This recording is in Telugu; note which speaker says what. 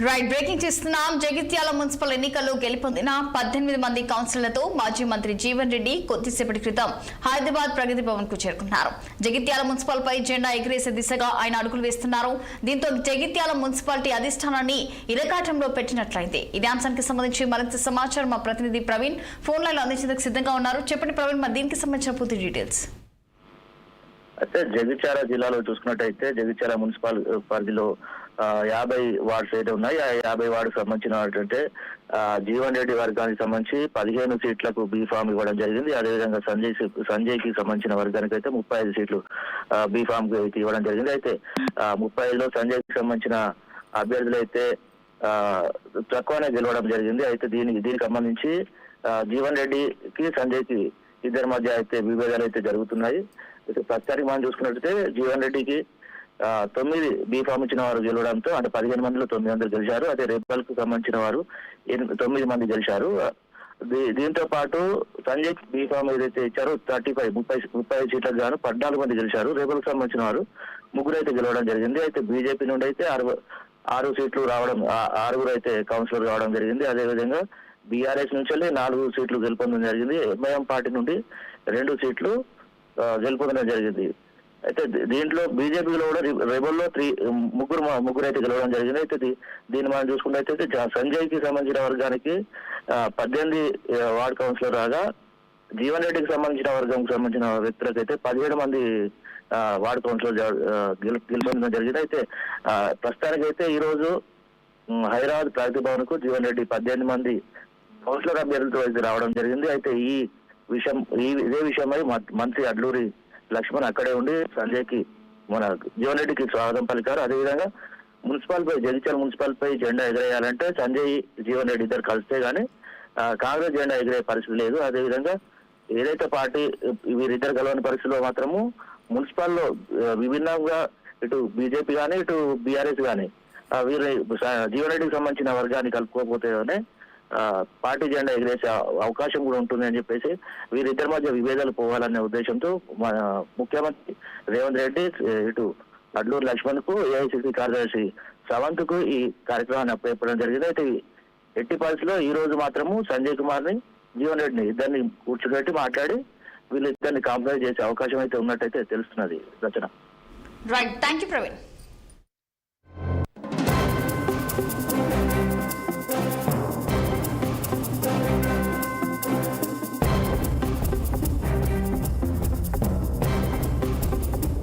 Speaker 1: రైట్ బ్రేకింగ్ చేస్తున్నాం. జగిత్యాల మున్సిపల్ ఎన్నికల్లో గెలుపొందిన 18 మంది కౌన్సిలర్లతో మాజీ మంత్రి జీవన్ రెడ్డి కొద్దిసేపటి క్రితం హైదరాబాద్ ప్రగతి భవన్ కు చేరుకున్నారు. జగిత్యాల మున్సిపల్ పై జెండా ఎగిరేసే దిశగా ఆయన అడుగులు వేస్తున్నారు. దీంతో జగిత్యాల మున్సిపాలిటీ అధిష్టానాన్ని ఇరకాటంలో పెట్టినట్లయింది. ఇదే అంశానికి సంబంధించి మరింత సమాచారం మా ప్రతినిధి ప్రవీణ్ ఫోన్ లైన్ లో అందించేందుకు సిద్ధంగా ఉన్నారు. చెప్పండి ప్రవీణ్, మరి దీనికి సంబంధించిన పూర్తి డీటెయిల్స్.
Speaker 2: అయితే జగిత్యాల జిల్లాలో చూసుకున్నట్టయితే జగిత్యాల మున్సిపల్ పరిధిలో 50 వార్డ్స్ అయితే ఉన్నాయి. ఆ 50 వార్డుకు సంబంధించిన అంటే జీవన్ రెడ్డి వర్గానికి సంబంధించి 15 సీట్లకు బీఫామ్ ఇవ్వడం జరిగింది. అదేవిధంగా సంజయ్ కి సంబంధించిన వర్గానికి అయితే 35 సీట్లు బీఫామ్ ఇవ్వడం జరిగింది. అయితే 35లో సంజయ్ కి సంబంధించిన అభ్యర్థులు అయితే తక్కువనే గెలవడం జరిగింది. అయితే దీనికి సంబంధించి జీవన్ రెడ్డికి సంజయ్ కి ఇద్దరి మధ్య అయితే విభేదాలు అయితే జరుగుతున్నాయి. అయితే ప్రస్తుతానికి మనం చూసుకున్నట్లయితే జీవన్ రెడ్డికి 9 బీఫామ్ ఇచ్చిన వారు గెలవడంతో అంటే 15 మందిలో 9 మంది గెలిచారు. అదే రెబల్ కు సంబంధించిన వారు 9 మంది గెలిచారు. దీంతో పాటు సంజయ్ బీఫామ్ ఏదైతే ఇచ్చారో 35 సీట్లకు గాను 14 మంది గెలిచారు. రెబల్ కు సంబంధించిన వారు 3 అయితే గెలవడం జరిగింది. అయితే బీజేపీ నుండి అయితే 6 సీట్లు రావడం, 6 అయితే కౌన్సిలర్ రావడం జరిగింది. అదేవిధంగా బీఆర్ఎస్ నుంచి 4 సీట్లు గెలుపొందడం జరిగింది. ఎంఐఎం పార్టీ నుండి 2 సీట్లు గెలుపొందడం జరిగింది. అయితే దీంట్లో బీజేపీలో కూడా రెబల్లో ముగ్గురు అయితే గెలవడం జరిగింది. అయితే దీన్ని మనం చూసుకున్నట్టయితే సంజయ్ కి సంబంధించిన వర్గానికి 18 వార్డ్ కౌన్సిలర్ రాగా జీవన్ రెడ్డికి సంబంధించిన వర్గంకి సంబంధించిన వ్యక్తులకు అయితే 17 మంది వార్డ్ కౌన్సిలర్ గెలుపొందడం జరిగింది. అయితే ప్రస్తుతానికి అయితే ఈ రోజు హైదరాబాద్ ప్రగతి భవన్ కు జీవన్ రెడ్డి 18 మంది కౌన్సిలర్ అభ్యర్థులతో అయితే రావడం జరిగింది. అయితే ఇదే విషయమై మంత్రి అడ్లూరి లక్ష్మణ్ అక్కడే ఉండి సంజయ్ కి మన జీవన్ రెడ్డికి స్వాగతం పలికారు. అదేవిధంగా జగిత్యాల మున్సిపల్ పై జెండా ఎగరేయాలంటే సంజయ్ జీవన్ రెడ్డి ఇద్దరు కలిస్తే గానీ కాంగ్రెస్ జెండా ఎగిరే పరిస్థితి లేదు. అదేవిధంగా ఏదైతే పార్టీ వీరిద్దరు కలవని పరిస్థితిలో మాత్రము మున్సిపల్లో విభిన్నంగా ఇటు బీజేపీ గానీ ఇటు బీఆర్ఎస్ గానీ వీరి జీవన్ రెడ్డికి సంబంధించిన వర్గాన్ని కలుపుకోకపోతేనే పార్టీ జెండా ఎగిరేసే అవకాశం కూడా ఉంటుంది అని చెప్పేసి వీరిద్దరి మధ్య విభేదాలు పోవాలనే ఉద్దేశంతో ముఖ్యమంత్రి రేవంత్ రెడ్డి ఇటు అడ్లూరు లక్ష్మణ్ కు ఏఐసిసి కార్యదర్శి సవంత్ కు ఈ కార్యక్రమాన్ని అప్పచెప్పడం జరిగింది. అయితే ఎట్టి పరిస్థితిలో ఈ రోజు మాత్రము సంజయ్ కుమార్ ని జీవన్ రెడ్డిని ఇద్దరిని కూర్చోబెట్టి మాట్లాడి వీళ్ళిద్దరిని కాంప్రమైజ్ చేసే అవకాశం అయితే ఉన్నట్టయితే తెలుస్తున్నది Rachana.
Speaker 1: Right, thank you Praveen.